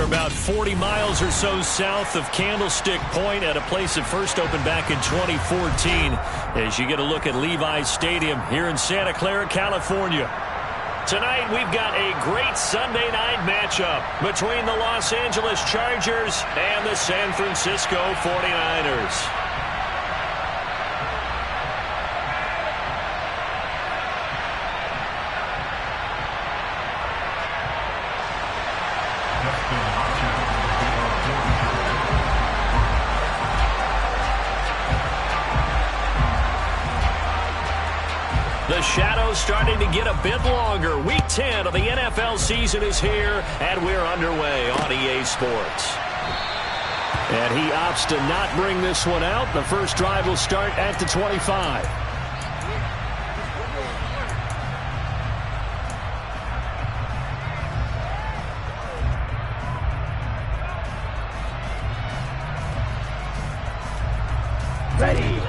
about 40 miles or so south of Candlestick Point at a place that first opened back in 2014 as you get a look at Levi's Stadium here in Santa Clara, California. Tonight we've got a great Sunday night matchup between the Los Angeles Chargers and the San Francisco 49ers. The shadow's starting to get a bit longer. Week 10 of the NFL season is here, and we're underway on EA Sports. And he opts to not bring this one out. The first drive will start at the 25. Ready.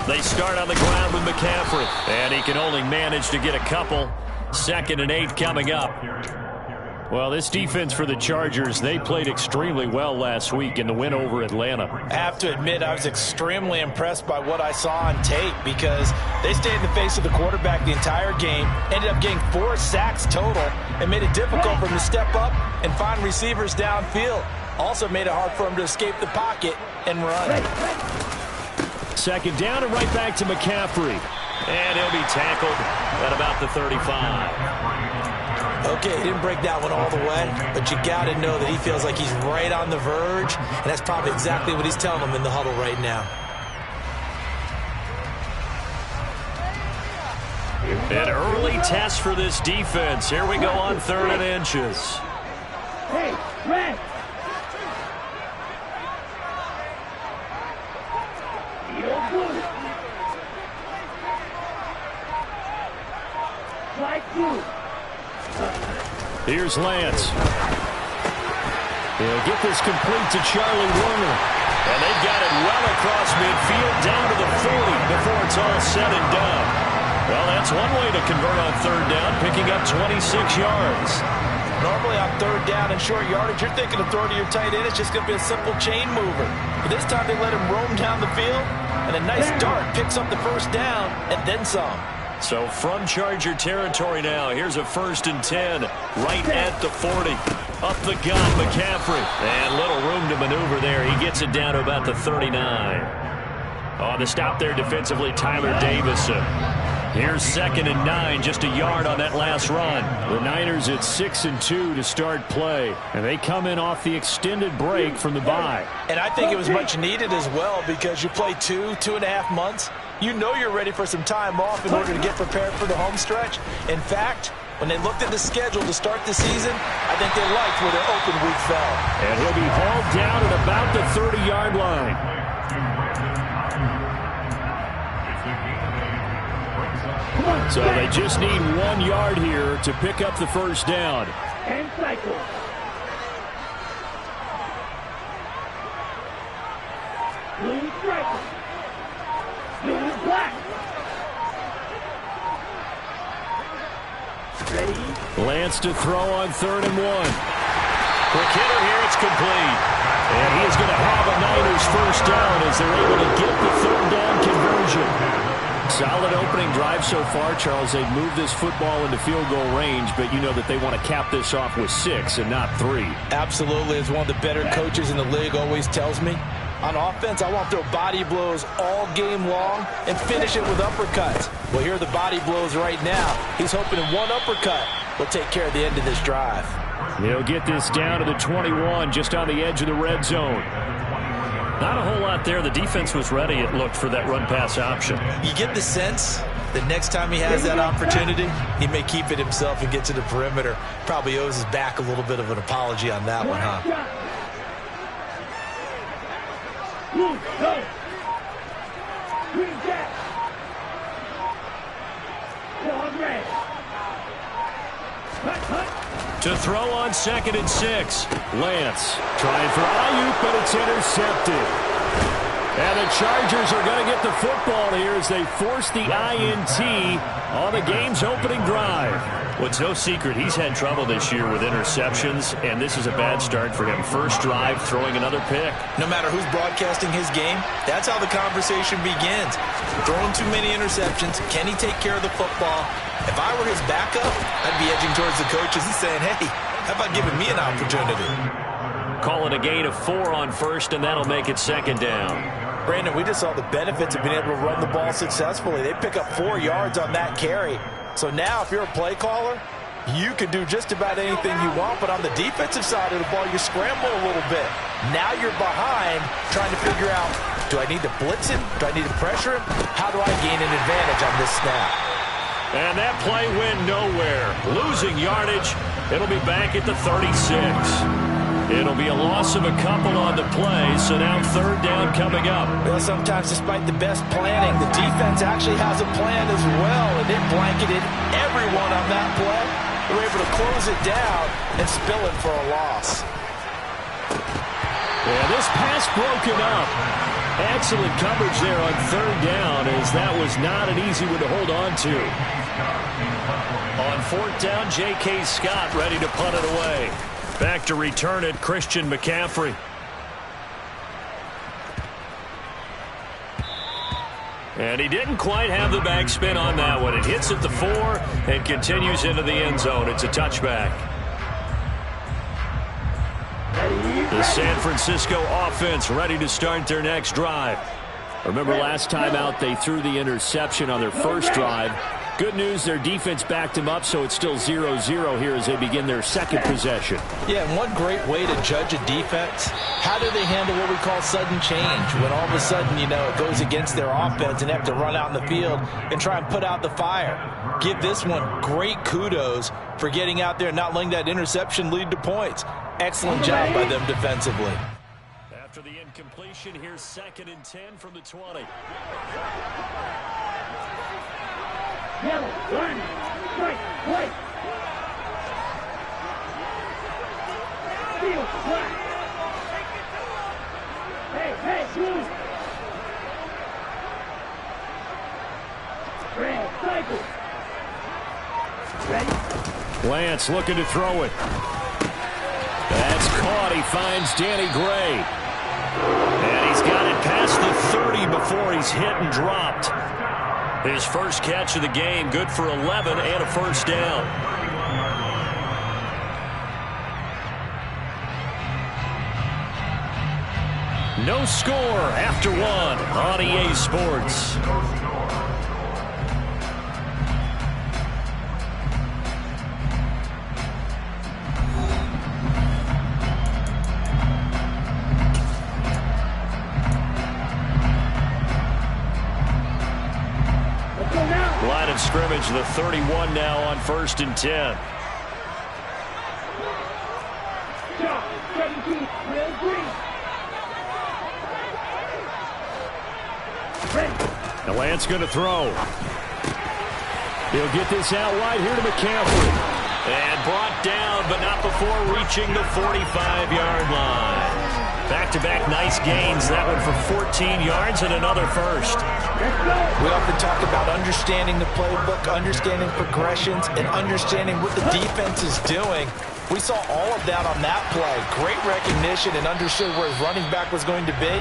They start on the ground with McCaffrey, and he can only manage to get a couple. 2nd and 8 coming up. Well, this defense for the Chargers, they played extremely well last week in the win over Atlanta. I have to admit, I was extremely impressed by what I saw on tape because they stayed in the face of the quarterback the entire game, ended up getting 4 sacks total, and made it difficult for him to step up and find receivers downfield. Also made it hard for him to escape the pocket and run. 2nd down and right back to McCaffrey. And he'll be tackled at about the 35. Okay, he didn't break that one all the way, but you got to know that he feels like he's right on the verge, and that's probably exactly what he's telling them in the huddle right now. An early test for this defense. Here we go on 3rd and inches. Hey, red. Here's Lance. He'll get this complete to Charlie Warner. And they've got it well across midfield down to the 40 before it's all said and done. Well, that's one way to convert on 3rd down, picking up 26 yards. Normally on 3rd down and short yardage, you're thinking of throwing to your tight end. It's just going to be a simple chain mover. But this time they let him roam down the field, and a nice dart picks up the 1st down and then some. So from Charger territory now, here's a 1st and 10 right at the 40. Up the gun, McCaffrey. And little room to maneuver there. He gets it down to about the 39. On the stop there defensively, Tyler Davison. Here's 2nd and 9, just a yard on that last run. The Niners at 6 and 2 to start play. And they come in off the extended break from the bye. And I think it was much needed as well because you play 2.5 months. You know you're ready for some time off in order to get prepared for the home stretch. In fact, when they looked at the schedule to start the season, I think they liked where their open week fell. And he'll be hauled down at about the 30-yard line. So they just need 1 yard here to pick up the 1st down. And cycle. Blue striker. Blue black. Ready. Lance to throw on 3rd and 1. Quick hitter here, it's complete. And he is going to have a Niners 1st down as they're able to get the 3rd down conversion. Solid opening drive so far, Charles. They've moved this football into field goal range, but you know that they want to cap this off with 6 and not 3. Absolutely. As one of the better coaches in the league always tells me, on offense, I want to throw body blows all game long and finish it with uppercuts. Well, here are the body blows right now. He's hoping in one uppercut will take care of the end of this drive. They'll get this down to the 21, just on the edge of the red zone. Not a whole lot there. The defense was ready, it looked, for that run-pass option. You get the sense that next time he has that opportunity, he may keep it himself and get to the perimeter. Probably owes his back a little bit of an apology on that one, huh? To throw on 2nd and 6. Lance trying for Ayuk, but it's intercepted. And the Chargers are going to get the football here as they force the INT on the game's opening drive. Well, it's no secret he's had trouble this year with interceptions, and this is a bad start for him. First drive, throwing another pick. No matter who's broadcasting his game, that's how the conversation begins. Throwing too many interceptions. Can he take care of the football? If I were his backup, I'd be edging towards the coaches and saying, hey, how about giving me an opportunity? Call it a gain of 4 on first, and that'll make it second down. Brandon, we just saw the benefits of being able to run the ball successfully. They pick up 4 yards on that carry. So now if you're a play caller, you can do just about anything you want. But on the defensive side of the ball, you scramble a little bit. Now you're behind trying to figure out, do I need to blitz him? Do I need to pressure him? How do I gain an advantage on this snap? And that play went nowhere. Losing yardage. It'll be back at the 36. It'll be a loss of a couple on the play, so now third down coming up. Well, sometimes despite the best planning, the defense actually has a plan as well, and it blanketed everyone on that play. They were able to close it down and spill it for a loss. Yeah, this pass broken up. Excellent coverage there on third down, as that was not an easy one to hold on to. On fourth down, J.K. Scott ready to punt it away. Back to return it, Christian McCaffrey. And he didn't quite have the backspin on that one. It hits at the 4 and continues into the end zone. It's a touchback. The San Francisco offense ready to start their next drive. Remember last time out they threw the interception on their first drive. Good news, their defense backed him up, so it's still 0-0 here as they begin their second possession. Yeah, and one great way to judge a defense, how do they handle what we call sudden change? When all of a sudden, you know, it goes against their offense and they have to run out in the field and try and put out the fire. Give this one great kudos for getting out there and not letting that interception lead to points. Excellent job by them defensively. After the incompletion, here's 2nd and 10 from the 20. Yellow, run, strike, play. Steal, flat. Hey, move. Red, cycle. Ready? Lance looking to throw it. That's caught. He finds Danny Gray. And he's got it past the 30 before he's hit and dropped. His first catch of the game, good for 11 and a first down. No score after 1 on EA Sports. Line of scrimmage, the 31 now on 1st and 10. Now Lance going to throw. He'll get this out wide here to McCaffrey. And brought down, but not before reaching the 45-yard line. Back-to-back nice gains. That one for 14 yards and another first. We often talk about understanding the playbook, understanding progressions, and understanding what the defense is doing. We saw all of that on that play. Great recognition and understood where his running back was going to be.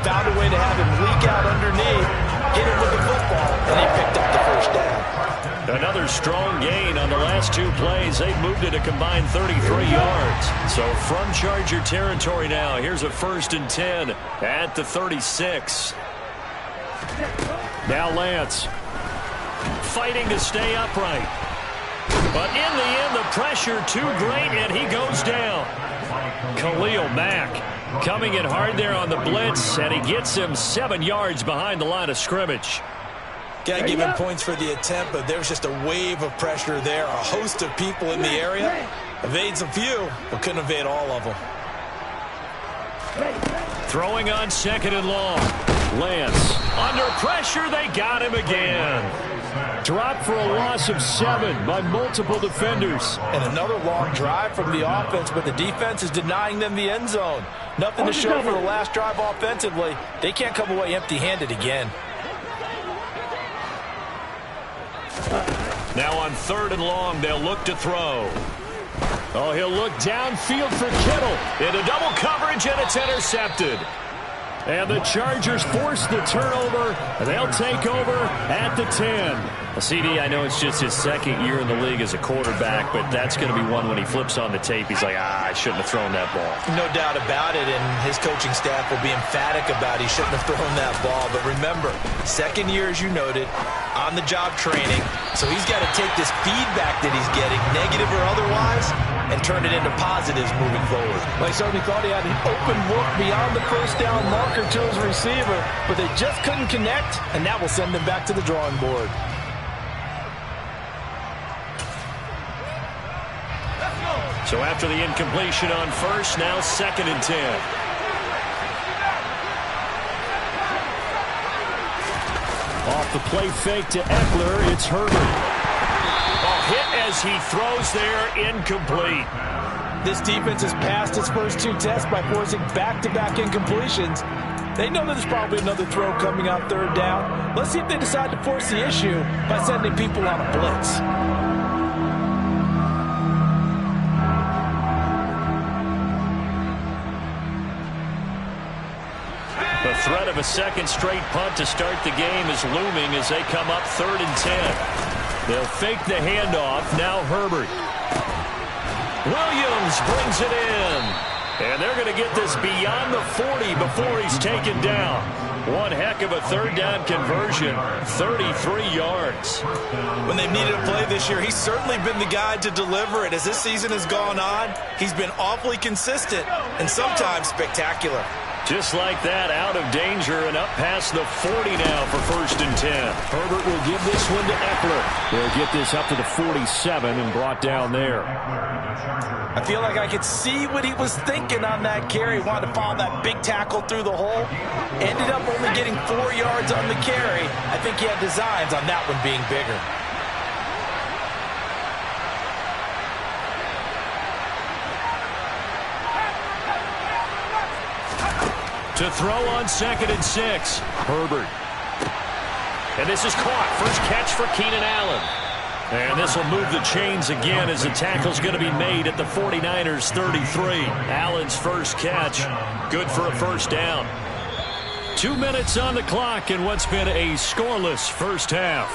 Found a way to have him leak out underneath, hit him with the football, and he picked up the first down. Another strong gain on the last 2 plays. They've moved it a combined 33 yards. So from Charger territory now, here's a 1st and 10 at the 36. Now Lance fighting to stay upright. But in the end, the pressure too great, and he goes down. Khalil Mack coming in hard there on the blitz, and he gets him 7 yards behind the line of scrimmage. Got to give him points for the attempt, but there was just a wave of pressure there. A host of people in the area. Evades a few, but couldn't evade all of them. Throwing on 2nd and long. Lance under pressure. They got him again. Dropped for a loss of 7 by multiple defenders. And another long drive from the offense, but the defense is denying them the end zone. Nothing to show for the last drive offensively. They can't come away empty-handed again. Now on 3rd and long, they'll look to throw. Oh, he'll look downfield for Kittle. Into double coverage, and it's intercepted. And the Chargers force the turnover. They'll take over at the 10. CD, I know it's just his 2nd year in the league as a quarterback, but that's going to be one when he flips on the tape. He's like, I shouldn't have thrown that ball. No doubt about it, and his coaching staff will be emphatic about he shouldn't have thrown that ball. But remember, 2nd year, as you noted, on-the-job training. So he's got to take this feedback that he's getting, negative or otherwise, and turn it into positives moving forward. They certainly thought he had an open look beyond the first down marker to his receiver, but they just couldn't connect, and that will send them back to the drawing board. So after the incompletion on 1st, now 2nd and 10. Off the play fake to Eckler, it's Herbert. Hit as he throws there, incomplete. This defense has passed its first 2 tests by forcing back-to-back incompletions. They know that there's probably another throw coming on 3rd down. Let's see if they decide to force the issue by sending people on a blitz. The threat of a 2nd straight punt to start the game is looming as they come up 3rd and 10. They'll fake the handoff. Now Herbert. Williams brings it in. And they're going to get this beyond the 40 before he's taken down. One heck of a 3rd down conversion. 33 yards. When they've needed a play this year, he's certainly been the guy to deliver it. As this season has gone on, he's been awfully consistent and sometimes spectacular. Just like that, out of danger and up past the 40 now for 1st and 10. Herbert will give this one to Eckler. They'll get this up to the 47 and brought down there. I feel like I could see what he was thinking on that carry. Wanted to follow that big tackle through the hole. Ended up only getting 4 yards on the carry. I think he had designs on that one being bigger. To throw on 2nd and 6. Herbert. And this is caught. First catch for Keenan Allen. And this will move the chains again as the tackle's going to be made at the 49ers 33. Allen's first catch. Good for a 1st down. 2 minutes on the clock in what's been a scoreless 1st half.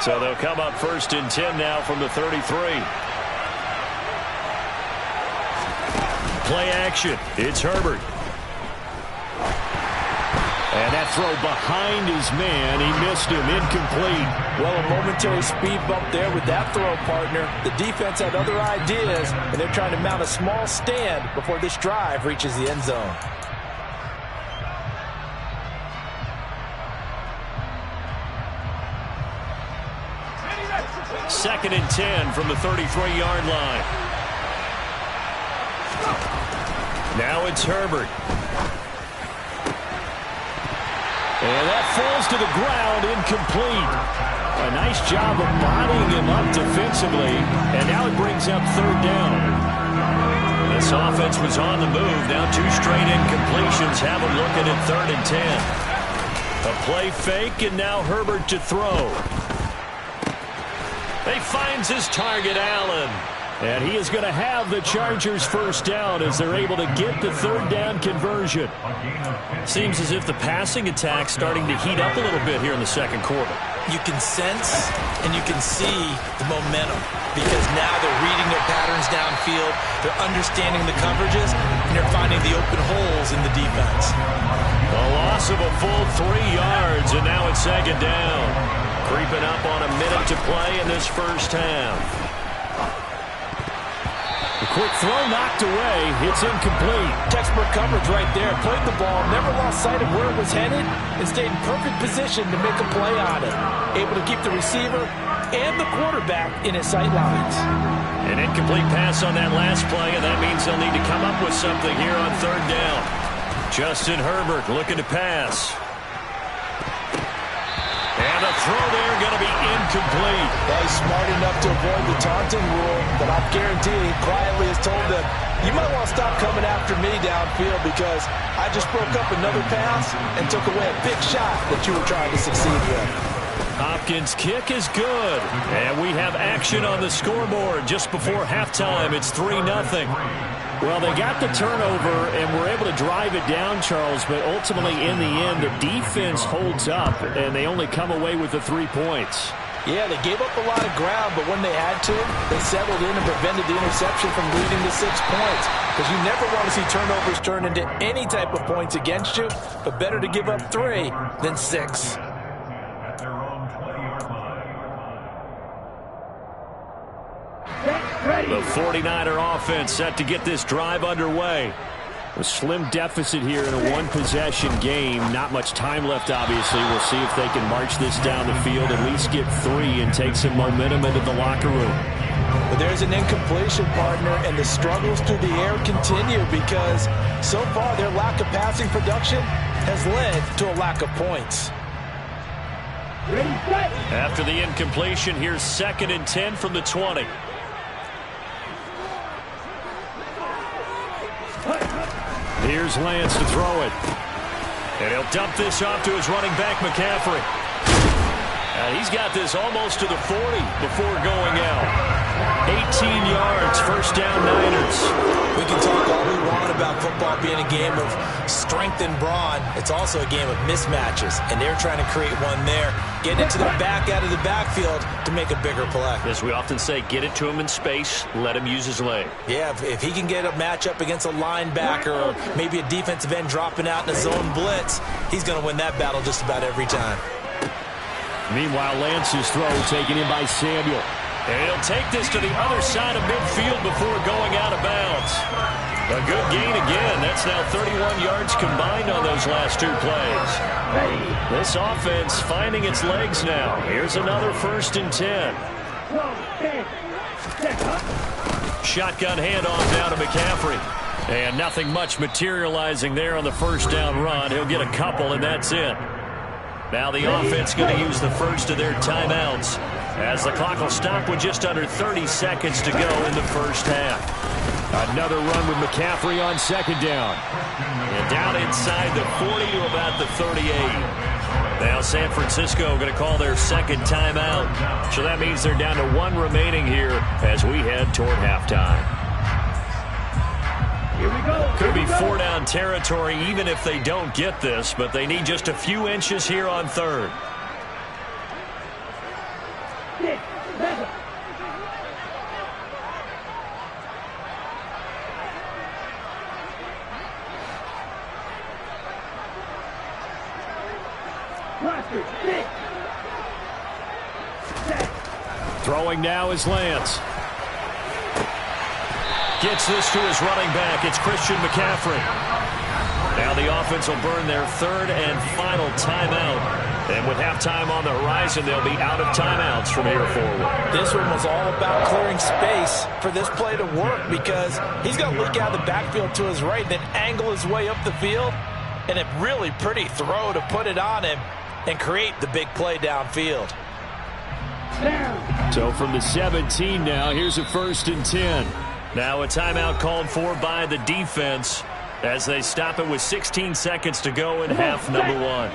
So they'll come up 1st and 10 now from the 33. Play action. It's Herbert. And that throw behind his man. He missed him. Incomplete. Well, a momentary speed bump there with that throw, partner. The defense had other ideas, and they're trying to mount a small stand before this drive reaches the end zone. Second and 10 from the 33-yard line. Now it's Herbert. And that falls to the ground, incomplete. A nice job of bodying him up defensively, and now it brings up 3rd down. This offense was on the move. Now 2 straight incompletions have them looking at 3rd and 10. A play fake, and now Herbert to throw. He finds his target, Allen. And he is going to have the Chargers 1st down as they're able to get the 3rd down conversion. Seems as if the passing attack's starting to heat up a little bit here in the 2nd quarter. You can sense and you can see the momentum because now they're reading their patterns downfield, they're understanding the coverages, and they're finding the open holes in the defense. A loss of a full 3 yards, and now it's 2nd down. Creeping up on a minute to play in this 1st half. A quick throw knocked away. It's incomplete. Textbook coverage right there. Played the ball, never lost sight of where it was headed, and stayed in perfect position to make a play on it. Able to keep the receiver and the quarterback in his sight lines. An incomplete pass on that last play, and that means they'll need to come up with something here on 3rd down. Justin Herbert looking to pass. And the throw there going to be incomplete. Well, he's smart enough to avoid the taunting rule, but I guarantee he quietly has told them, you might want to stop coming after me downfield because I just broke up another pass and took away a big shot that you were trying to succeed with. Hopkins' kick is good. And we have action on the scoreboard just before halftime. It's 3-0. Well, they got the turnover and were able to drive it down, Charles, but ultimately in the end, the defense holds up, and they only come away with the 3 points. Yeah, they gave up a lot of ground, but when they had to, they settled in and prevented the interception from leading to 6 points. Because you never want to see turnovers turn into any type of points against you, but better to give up 3 than 6. The 49er offense set to get this drive underway. A slim deficit here in a one-possession game. Not much time left, obviously. We'll see if they can march this down the field, at least get 3 and take some momentum into the locker room. But there's an incompletion, partner, and the struggles through the air continue because so far their lack of passing production has led to a lack of points. Ready, set. After the incompletion, here's 2nd and 10 from the 20. Here's Lance to throw it. And he'll dump this off to his running back, McCaffrey. And he's got this almost to the 40 before going out. 18 yards, first down, Niners. We can talk all we want about football being a game of strength and brawn. It's also a game of mismatches, and they're trying to create one there. Getting it to the back out of the backfield to make a bigger play. As we often say, get it to him in space, let him use his leg. Yeah, if he can get a matchup against a linebacker or maybe a defensive end dropping out in a zone blitz, he's going to win that battle just about every time. Meanwhile, Lance's throw taken in by Samuel. And he'll take this to the other side of midfield before going out of bounds. A good gain again. That's now 31 yards combined on those last 2 plays. This offense finding its legs now. Here's another 1st and 10. Shotgun handoff now to McCaffrey. And nothing much materializing there on the first down run. He'll get a couple, and that's it. Now the offense going to use the first of their timeouts as the clock will stop with just under 30 seconds to go in the first half. Another run with McCaffrey on 2nd down. And down inside the 40 to about the 38. Now San Francisco going to call their 2nd timeout. So that means they're down to 1 remaining here as we head toward halftime. Here we go. Could be 4-down territory even if they don't get this, but they need just a few inches here on 3rd. 6, 7. Cluster, 6. Set. Throwing now is Lance. Gets this to his running back. It's Christian McCaffrey. Now the offense will burn their 3rd and final timeout. And with halftime on the horizon, they'll be out of timeouts from here forward. This one was all about clearing space for this play to work because he's going to look out of the backfield to his right and then angle his way up the field. And a really pretty throw to put it on him and create the big play downfield. Down. So from the 17 now, here's a 1st and 10. Now a timeout called for by the defense as they stop it with 16 seconds to go in half number 1.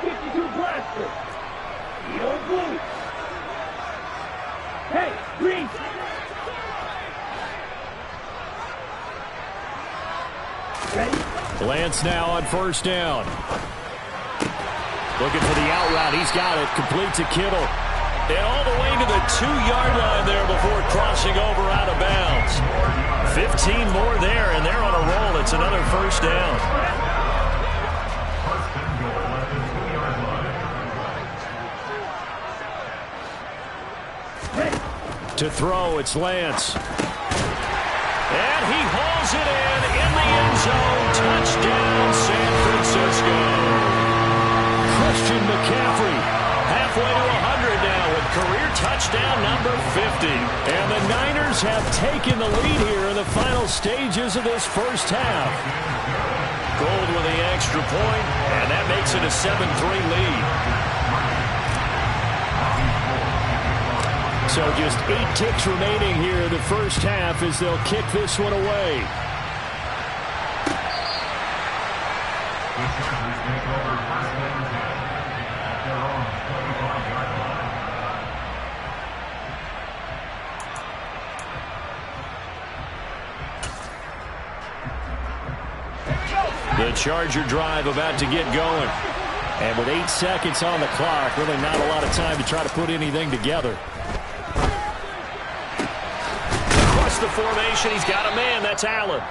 52 blaster. Yo, blue. Hey, green. Ready? Lance now on 1st down. Looking for the out route. He's got it. Complete to Kittle. And all the way to the 2-yard line there before crossing over out of bounds. 15 more there, and they're on a roll. It's another 1st down. To throw, it's Lance. And he hauls it in the end zone. Touchdown, San Francisco. Christian McCaffrey. Halfway to 100 now with career touchdown number 50. And the Niners have taken the lead here in the final stages of this first half. Gold with the extra point, and that makes it a 7-3 lead. So just 8 ticks remaining here in the first half as they'll kick this one away. The Charger drive about to get going. And with 8 seconds on the clock, really not a lot of time to try to put anything together. Across the formation, he's got a man. That's Allen.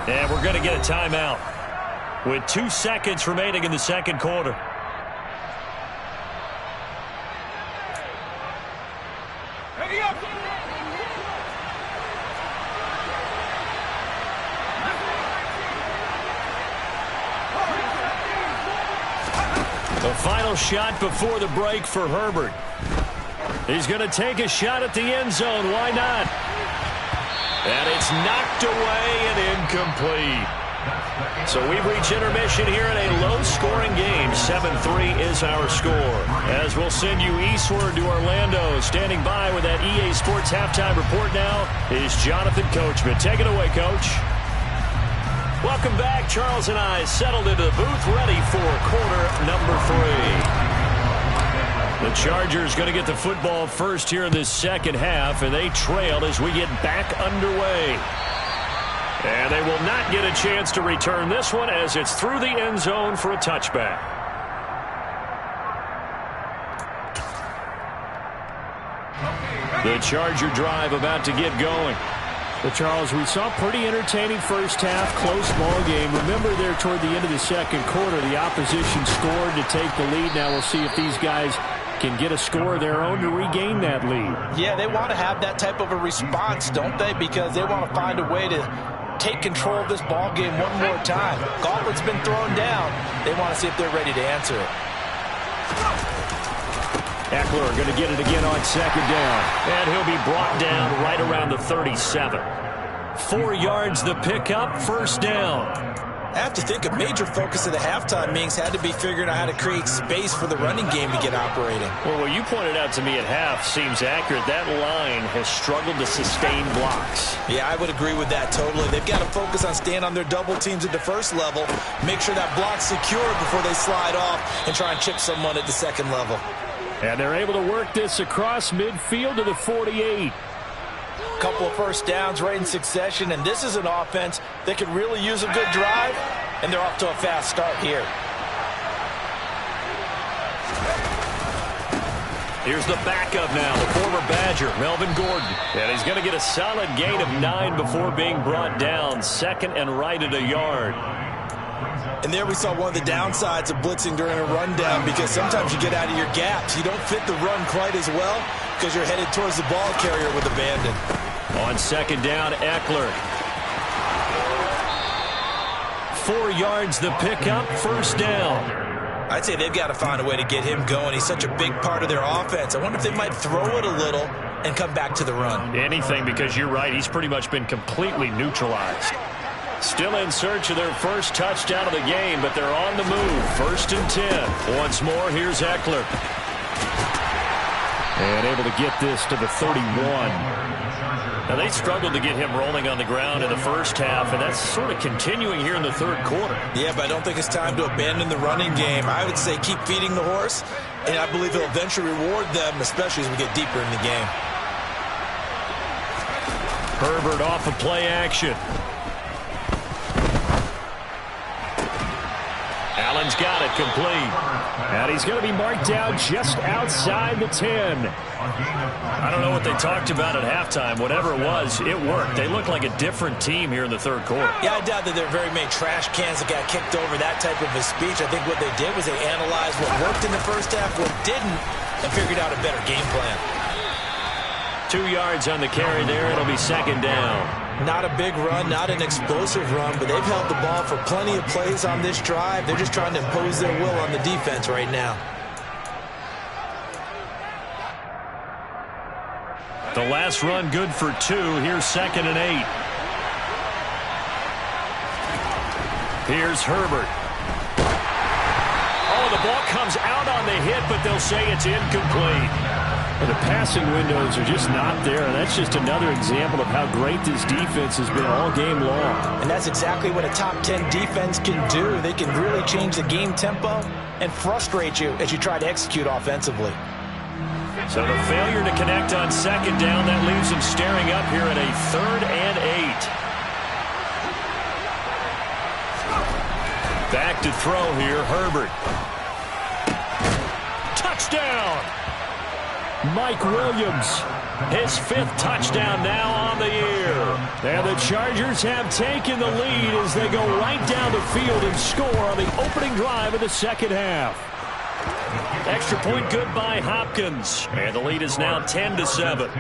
And we're going to get a timeout with 2 seconds remaining in the second quarter. The final shot before the break for Herbert. He's going to take a shot at the end zone. Why not? And it's knocked away and incomplete. So we've reached intermission here in a low-scoring game. 7-3 is our score. As we'll send you eastward to Orlando. Standing by with that EA Sports halftime report now is Jonathan Coachman. Take it away, Coach. Welcome back. Charles and I settled into the booth, ready for quarter number 3. The Chargers going to get the football first here in this second half, and they trail as we get back underway. And they will not get a chance to return this one as it's through the end zone for a touchback. The Charger drive about to get going. Well, Charles, we saw a pretty entertaining first half, close ball game. Remember there toward the end of the second quarter, the opposition scored to take the lead. Now we'll see if these guys can get a score of their own to regain that lead. Yeah, they want to have that type of a response, don't they? Because they want to find a way to take control of this ball game one more time. Gauntlet's been thrown down. They want to see if they're ready to answer it. Eckler going to get it again on second down. And he'll be brought down right around the 37. 4 yards the pickup, first down. I have to think a major focus of the halftime meetings had to be figuring out how to create space for the running game to get operating. Well, what you pointed out to me at half seems accurate. That line has struggled to sustain blocks. Yeah, I would agree with that totally. They've got to focus on staying on their double teams at the first level, make sure that block's secure before they slide off and try and chip someone at the second level. And they're able to work this across midfield to the 48. Couple of first downs right in succession, and this is an offense that could really use a good drive, and they're off to a fast start here. Here's the backup now, the former Badger, Melvin Gordon. And he's going to get a solid gain of 9 before being brought down. Second and right at a yard. And there we saw one of the downsides of blitzing during a rundown, because sometimes you get out of your gaps. You don't fit the run quite as well because you're headed towards the ball carrier with abandon. On second down, Eckler. 4 yards the pickup, first down. I'd say they've got to find a way to get him going. He's such a big part of their offense. I wonder if they might throw it a little and come back to the run. Anything, because you're right. He's pretty much been completely neutralized. Still in search of their first touchdown of the game, but they're on the move. First and 10. Once more, here's Eckler. And able to get this to the 31. Now, they struggled to get him rolling on the ground in the first half, and that's sort of continuing here in the third quarter. Yeah, but I don't think it's time to abandon the running game. I would say keep feeding the horse, and I believe he'll eventually reward them, especially as we get deeper in the game. Herbert off of play action. Allen's got it complete. And he's going to be marked down just outside the 10. I don't know what they talked about at halftime. Whatever it was, it worked. They look like a different team here in the third quarter. Yeah, I doubt that there are very many trash cans that got kicked over that type of a speech. I think what they did was they analyzed what worked in the first half, what didn't, and figured out a better game plan. 2 yards on the carry there. It'll be second down. Not a big run, not an explosive run, but they've held the ball for plenty of plays on this drive. They're just trying to impose their will on the defense right now. The last run good for 2. Here's second and 8. Here's Herbert. Oh, the ball comes out on the hit, but they'll say it's incomplete. And the passing windows are just not there. And that's just another example of how great this defense has been all game long. And that's exactly what a top 10 defense can do. They can really change the game tempo and frustrate you as you try to execute offensively. So the failure to connect on second down, that leaves them staring up here at a 3rd and 8. Back to throw here, Herbert. Touchdown! Mike Williams, his 5th touchdown now on the year. And the Chargers have taken the lead as they go right down the field and score on the opening drive of the second half. Extra point good by Hopkins. And the lead is now 10-7.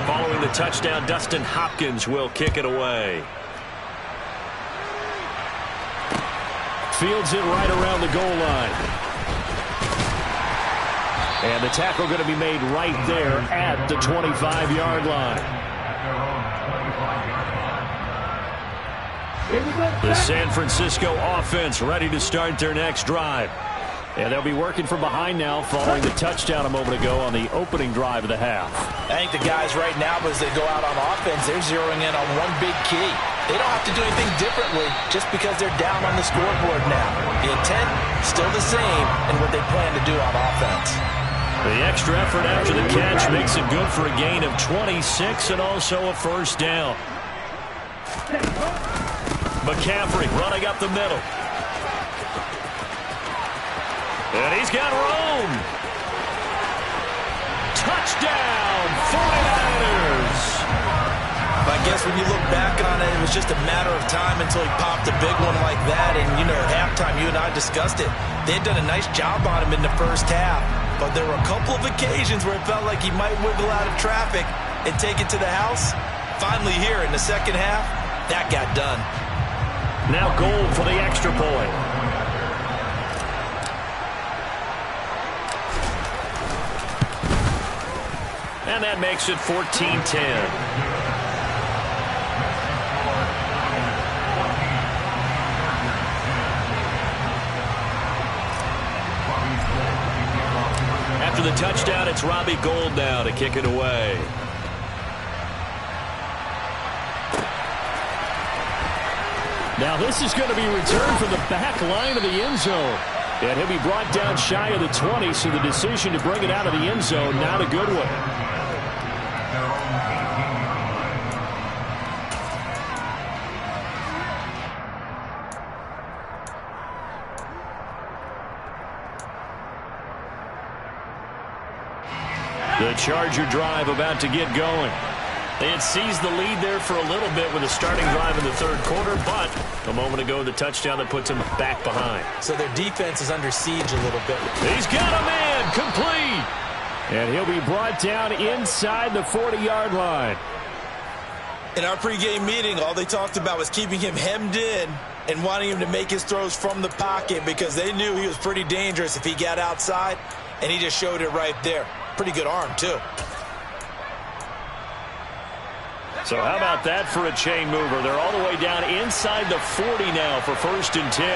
Following the touchdown, Dustin Hopkins will kick it away. Fields it right around the goal line. And the tackle going to be made right there at the 25-yard line. The San Francisco offense ready to start their next drive. And they'll be working from behind now following the touchdown a moment ago on the opening drive of the half. I think the guys right now, as they go out on offense, they're zeroing in on one big key. They don't have to do anything differently just because they're down on the scoreboard now. The intent, still the same, and what they plan to do on offense. The extra effort after the catch makes it good for a gain of 26 and also a first down. McCaffrey running up the middle. And he's got room. Touchdown, 49ers. I guess when you look back on it, it was just a matter of time until he popped a big one like that. And, you know, at halftime, you and I discussed it. They had done a nice job on him in the first half. But there were a couple of occasions where it felt like he might wiggle out of traffic and take it to the house. Finally here in the second half, that got done. Now goal for the extra point. And that makes it 14-10. After the touchdown, it's Robbie Gould now to kick it away. Now this is going to be returned from the back line of the end zone. And he'll be brought down shy of the 20, so the decision to bring it out of the end zone, not a good one. The Charger drive about to get going. They had seized the lead there for a little bit with a starting drive in the third quarter, but a moment ago, the touchdown that puts them back behind. So their defense is under siege a little bit. He's got a man, complete. And he'll be brought down inside the 40-yard line. In our pregame meeting, all they talked about was keeping him hemmed in and wanting him to make his throws from the pocket because they knew he was pretty dangerous if he got outside, and he just showed it right there. Pretty good arm, too. So how about that for a chain mover? They're all the way down inside the 40 now for 1st and 10.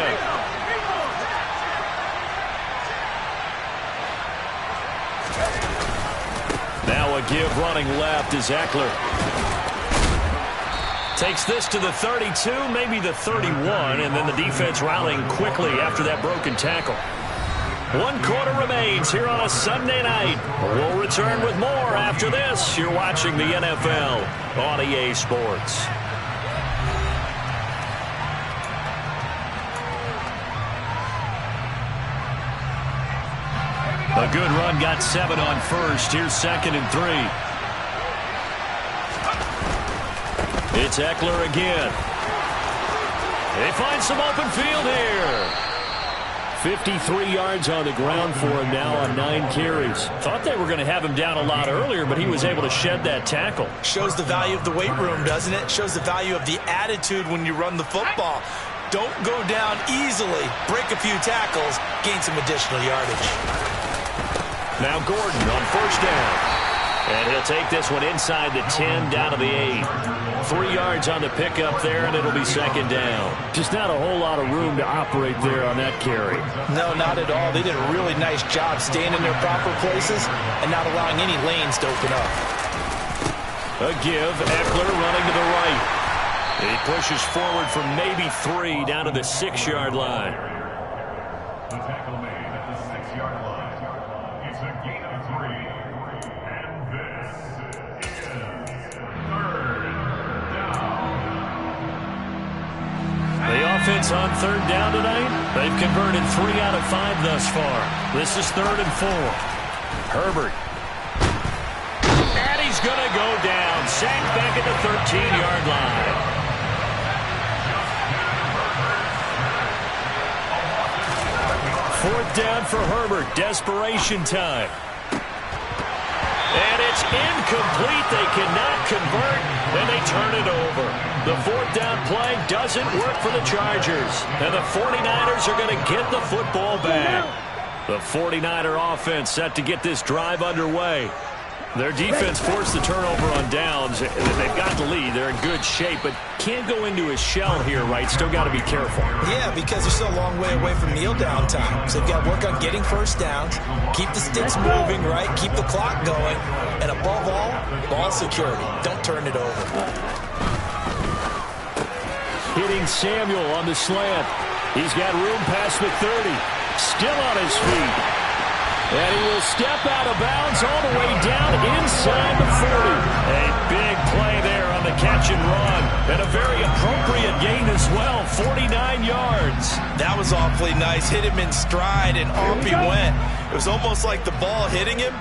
Now a give running left is Eckler. Takes this to the 32, maybe the 31, and then the defense rallying quickly after that broken tackle. 1 quarter remains here on a Sunday night. We'll return with more after this. You're watching the NFL on EA Sports. A good run, got 7 on first. Here's 2nd and 3. It's Eckler again. They find some open field here. 53 yards on the ground for him now on 9 carries. Thought they were going to have him down a lot earlier, but he was able to shed that tackle. Shows the value of the weight room, doesn't it? Shows the value of the attitude when you run the football. Don't go down easily. Break a few tackles. Gain some additional yardage. Now Gordon on 1st down. And he'll take this one inside the 10, down to the 8. 3 yards on the pickup there, and it'll be second down. Just not a whole lot of room to operate there on that carry. No, not at all. They did a really nice job staying in their proper places and not allowing any lanes to open up. A give, Eckler running to the right. He pushes forward for maybe 3 down to the 6-yard line. The tackle made at the 6-yard line. It's a gain of 3. And this is 3rd down. The offense on 3rd down tonight, they've converted 3 out of 5 thus far. This is 3rd and 4. Herbert. And he's going to go down. Sacked back at the 13-yard line. 4th down for Herbert. Desperation time. And it's incomplete. They cannot convert, and they turn it over. The 4th down play doesn't work for the Chargers. And the 49ers are going to get the football back. The 49er offense set to get this drive underway. Their defense forced the turnover on downs. They've got the lead. They're in good shape, but can't go into a shell here, right? Still got to be careful. Yeah, because they're still a long way away from kneel down time. So they've got to work on getting first downs, keep the sticks moving, right? Keep the clock going. And above all, ball security. Don't turn it over. Hitting Samuel on the slant. He's got room past the 30. Still on his feet. And he will step out of bounds all the way down inside the 40. A big play there on the catch and run. And a very appropriate gain as well, 49 yards. That was awfully nice. Hit him in stride, and off he went. It was almost like the ball hitting him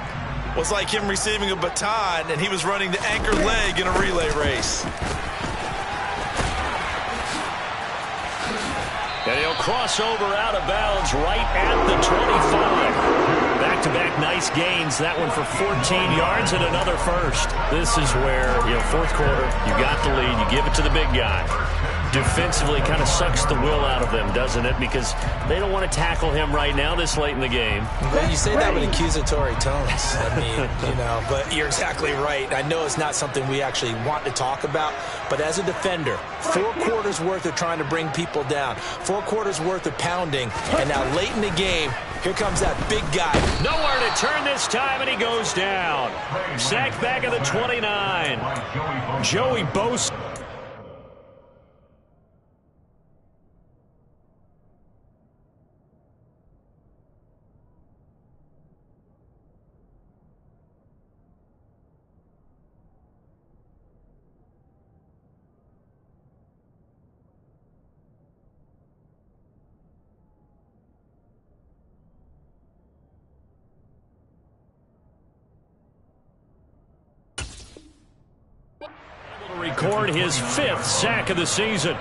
was like him receiving a baton, and he was running the anchor leg in a relay race. And he'll cross over out of bounds right at the 25. Back-to-back nice gains. That one for 14 yards and another first. This is where, 4th quarter, you got the lead. You give it to the big guy. Defensively kind of sucks the will out of them, doesn't it? Because they don't want to tackle him right now this late in the game. Well, you say that with accusatory tones. I mean, but you're exactly right. I know it's not something we actually want to talk about, but as a defender, 4 quarters worth of trying to bring people down, 4 quarters worth of pounding, and now late in the game, here comes that big guy. Nowhere to turn this time, and he goes down. Sacked back at the 29. Joey Bosa. Record his 5th sack of the season.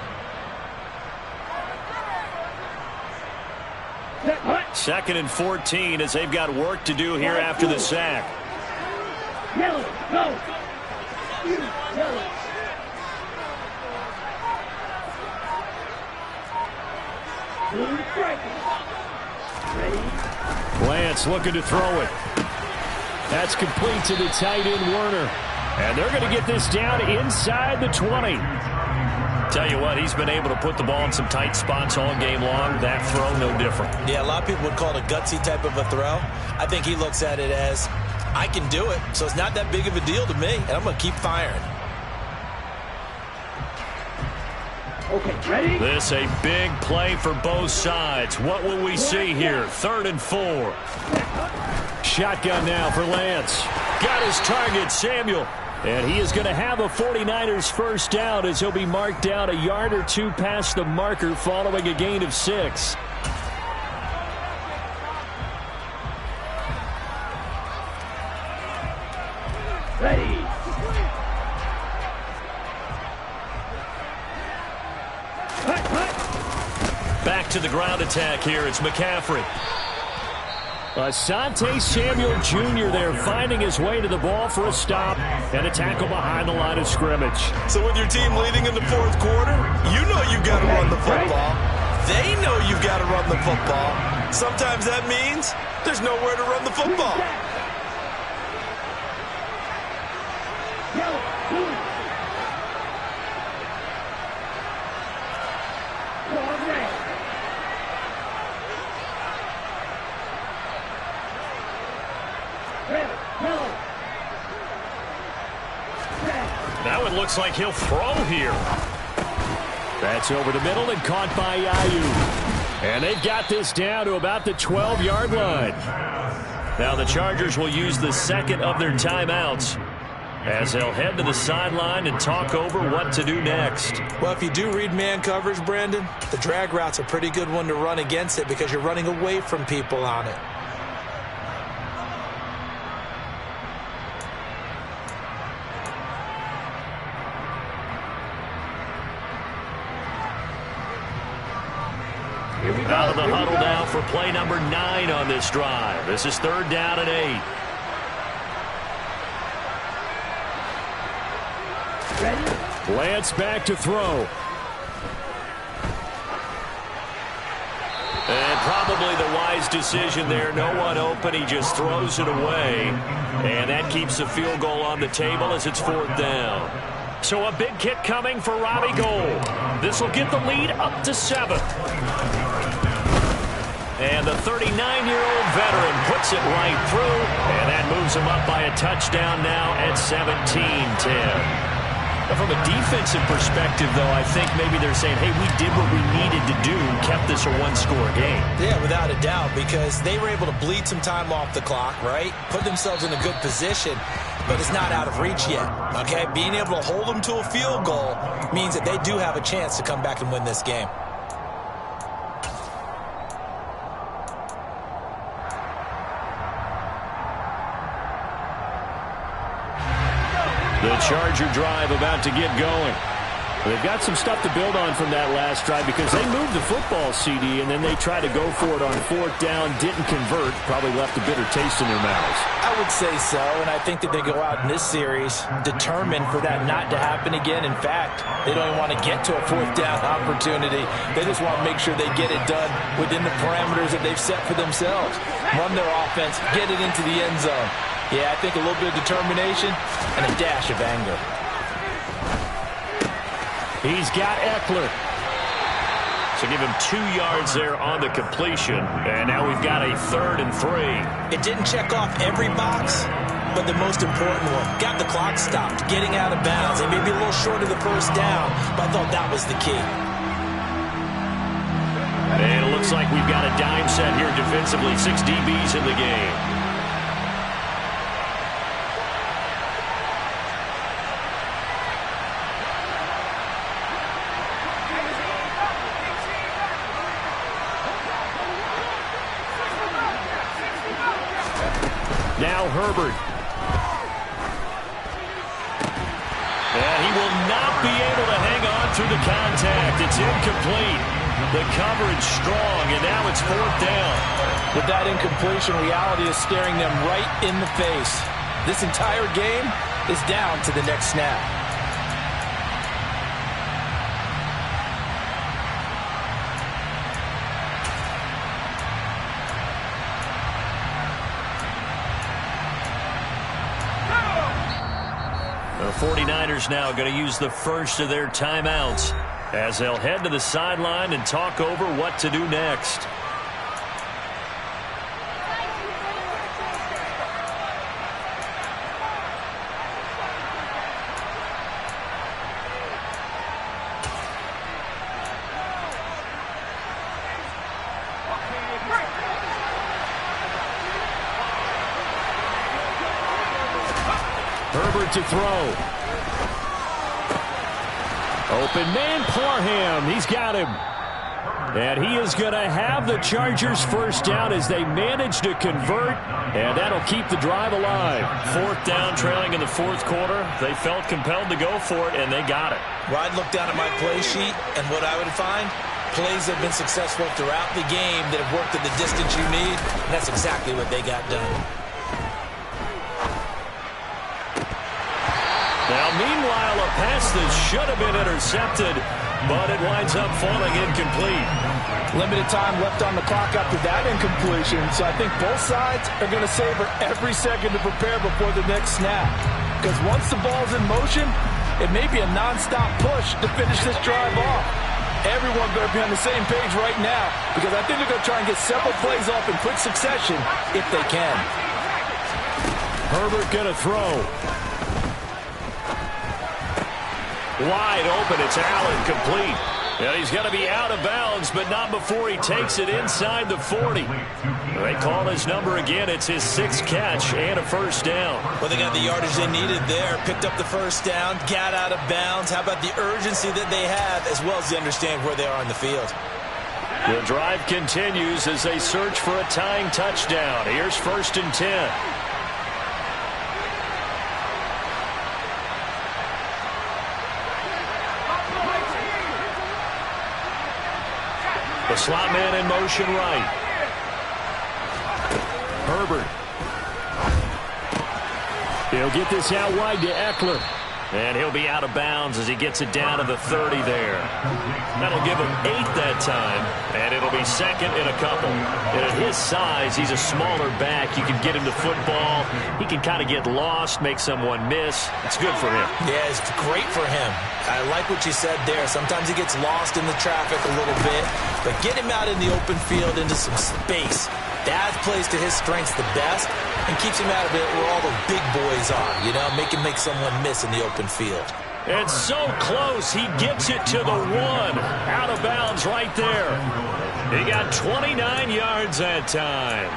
2nd and 14 as they've got work to do here after the sack. Yellow, go! Yellow. Blue striker. Ready? Lance looking to throw it. That's complete to the tight end, Werner. And they're going to get this down inside the 20. Tell you what, he's been able to put the ball in some tight spots all game long. That throw, no different. Yeah, a lot of people would call it a gutsy type of a throw. I think he looks at it as, I can do it, so it's not that big of a deal to me, and I'm going to keep firing. Okay, ready? This a big play for both sides. What will we see here? 3rd and 4. Shotgun now for Lance. Got his target, Samuel. And he is going to have a 49ers first down as he'll be marked down a yard or 2 past the marker following a gain of 6. Ready? Back to the ground attack here. It's McCaffrey. Asante Samuel Jr. there finding his way to the ball for a stop and a tackle behind the line of scrimmage. So with your team leading in the 4th quarter, you know you've got to run the football. They know you've got to run the football. Sometimes that means there's nowhere to run the football. That one looks like he'll throw here. That's over the middle and caught by Aiyuk. And they've got this down to about the 12-yard line. Now the Chargers will use the second of their timeouts as they'll head to the sideline and talk over what to do next. Well, if you do read man coverage, Brandon, the drag route's a pretty good one to run against it because you're running away from people on it. Out of the huddle now for play number 9 on this drive. This is 3rd down and 8. Ready? Lance back to throw. And probably the wise decision there. No one open. He just throws it away. And that keeps the field goal on the table as it's 4th down. So a big kick coming for Robbie Gould. This will get the lead up to 7. And the 39-year-old veteran puts it right through, and that moves him up by a touchdown now at 17-10. From a defensive perspective, though, I think maybe they're saying, hey, we did what we needed to do, kept this a one-score game. Yeah, without a doubt, because they were able to bleed some time off the clock, right? Put themselves in a good position, but it's not out of reach yet, okay? Being able to hold them to a field goal means that they do have a chance to come back and win this game. The Charger drive about to get going. They've got some stuff to build on from that last drive because they moved the football, CD, and then they tried to go for it on 4th down, didn't convert, probably left a bitter taste in their mouths. I would say so, and I think that they go out in this series determined for that not to happen again. In fact, they don't even want to get to a 4th down opportunity. They just want to make sure they get it done within the parameters that they've set for themselves. Run their offense, get it into the end zone. Yeah, I think a little bit of determination and a dash of anger. He's got Eckler. So give him 2 yards there on the completion. And now we've got a 3rd and 3. It didn't check off every box, but the most important one. Got the clock stopped, getting out of bounds. They may be a little short of the 1st down, but I thought that was the key. And it looks like we've got a dime set here defensively. 6 DBs in the game. Now Herbert. And he will not be able to hang on through the contact. It's incomplete. The coverage strong, and now it's 4th down. With that incompletion, reality is staring them right in the face. This entire game is down to the next snap. The 49ers now going to use the first of their timeouts as they'll head to the sideline and talk over what to do next. Herbert to throw. Open man, Parham. He's got him. And he is going to have the Chargers 1st down as they manage to convert. And that'll keep the drive alive. 4th down, trailing in the 4th quarter. They felt compelled to go for it, and they got it. Well, I'd look down at my play sheet, and what I would find, plays have been successful throughout the game that have worked at the distance you need. And that's exactly what they got done. Now, meanwhile, a pass that should have been intercepted, but it winds up falling incomplete. Limited time left on the clock after that incompletion, so I think both sides are going to savor every second to prepare before the next snap. Because once the ball's in motion, it may be a nonstop push to finish this drive off. Everyone better be on the same page right now, because I think they're going to try and get several plays off in quick succession if they can. Herbert going to throw. Wide open. It's Allen, complete. And he's going to be out of bounds, but not before he takes it inside the 40. They call his number again. It's his 6th catch and a first down. Well, they got the yardage they needed there. Picked up the first down, got out of bounds. How about the urgency that they have, as well as they understand where they are on the field? The drive continues as they search for a tying touchdown. Here's 1st and 10. The slot man in motion right. Herbert. He'll get this out wide to Eckler. And he'll be out of bounds as he gets it down to the 30 there. That'll give him 8 that time, and it'll be 2nd and a couple. And at his size, he's a smaller back. You can get him the football. He can kind of get lost, make someone miss. It's good for him. Yeah, it's great for him. I like what you said there. Sometimes he gets lost in the traffic a little bit, but get him out in the open field into some space. That plays to his strengths the best and keeps him out of it where all the big boys are, you know, make someone miss in the open field. It's so close. He gets it to the 1. Out of bounds right there. He got 29 yards that time.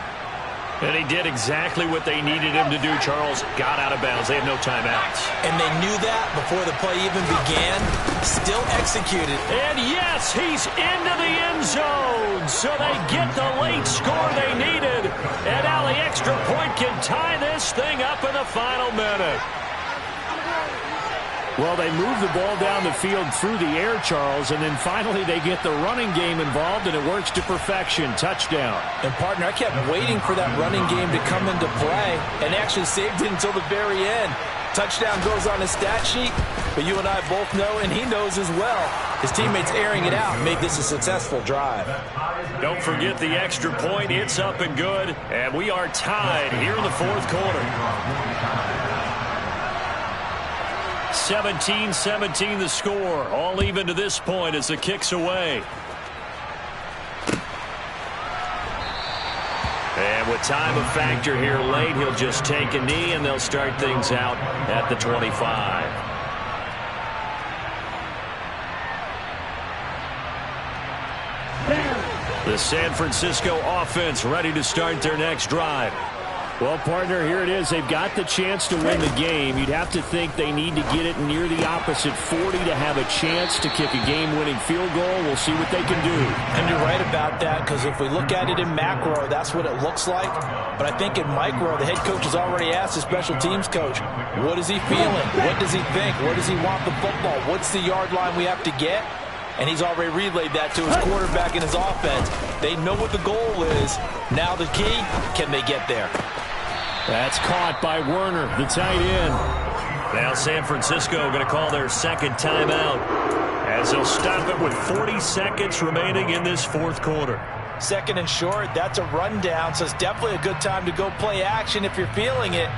And he did exactly what they needed him to do, Charles. Got out of bounds. They have no timeouts. And they knew that before the play even began. Still executed. And yes, he's into the end zone. So they get the late score they needed. And now the extra point can tie this thing up in the final minute. Well, they move the ball down the field through the air, Charles, and then finally they get the running game involved, and it works to perfection. Touchdown. And, partner, I kept waiting for that running game to come into play and actually saved it until the very end. Touchdown goes on his stat sheet, but you and I both know, and he knows as well, his teammates airing it out made this a successful drive. Don't forget the extra point. It's up and good, and we are tied here in the 4th quarter. 17-17 the score. All even to this point as the kick's away. And with time a factor here late, he'll just take a knee and they'll start things out at the 25. The San Francisco offense ready to start their next drive. Well, partner, here it is. They've got the chance to win the game. You'd have to think they need to get it near the opposite 40 to have a chance to kick a game-winning field goal. We'll see what they can do. And you're right about that, because if we look at it in macro, that's what it looks like. But I think in micro, the head coach has already asked the special teams coach, what is he feeling? What does he think? Where does he want the football? What's the yard line we have to get? And he's already relayed that to his quarterback and his offense. They know what the goal is. Now the key, can they get there? That's caught by Werner, the tight end. Now San Francisco going to call their 2nd timeout as they'll stop it with 40 seconds remaining in this 4th quarter. 2nd and short, that's a rundown, so it's definitely a good time to go play action if you're feeling it.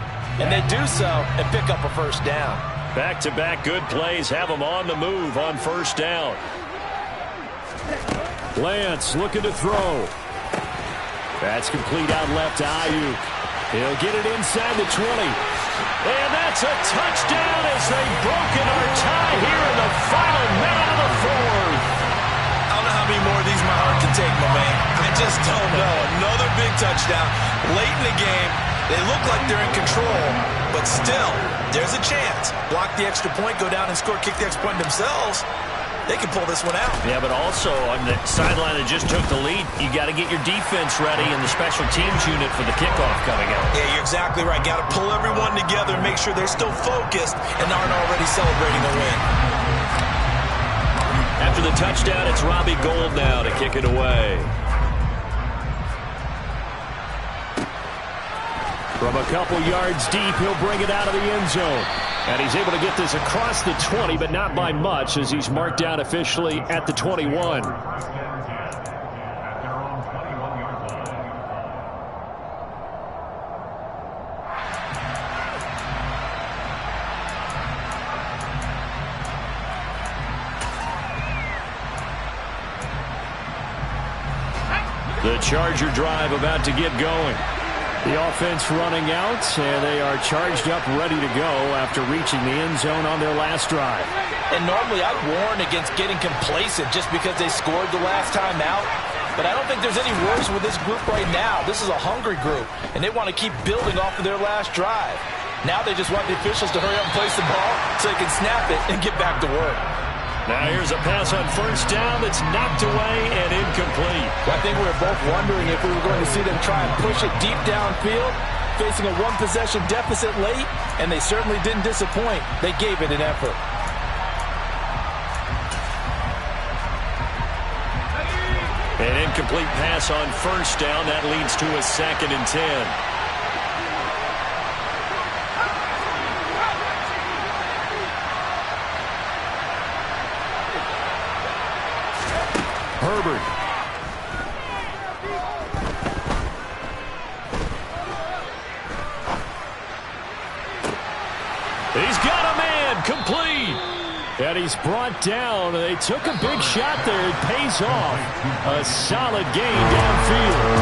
And they do so and pick up a first down. Back-to-back good plays have them on the move on first down. Lance looking to throw. That's complete out left to Ayuk. He'll get it inside the 20. And that's a touchdown as they've broken our tie here in the final minute of the 4th. I don't know how many more of these my heart can take, my man. I just don't know. Another big touchdown late in the game. They look like they're in control, but still, there's a chance. Block the extra point, go down and score, kick the extra point themselves. They can pull this one out. Yeah, but also on the sideline that just took the lead, you got to get your defense ready and the special teams unit for the kickoff coming up. Yeah, you're exactly right. Got to pull everyone together and make sure they're still focused and aren't already celebrating a win. After the touchdown, it's Robbie Gould now to kick it away. From a couple yards deep, he'll bring it out of the end zone. And he's able to get this across the 20, but not by much, as he's marked down officially at the 21. The Charger drive about to get going. The offense running out, and they are charged up, ready to go after reaching the end zone on their last drive. And normally I'd warn against getting complacent just because they scored the last time out. But I don't think there's any worse with this group right now. This is a hungry group, and they want to keep building off of their last drive. Now they just want the officials to hurry up and place the ball so they can snap it and get back to work. Now here's a pass on first down that's knocked away and incomplete. I think we were both wondering if we were going to see them try and push it deep downfield, facing a one-possession deficit late, and they certainly didn't disappoint. They gave it an effort. An incomplete pass on first down. That leads to a 2nd and 10. Herbert. He's got a man, complete. And he's brought down. They took a big shot there. It pays off. A solid gain downfield.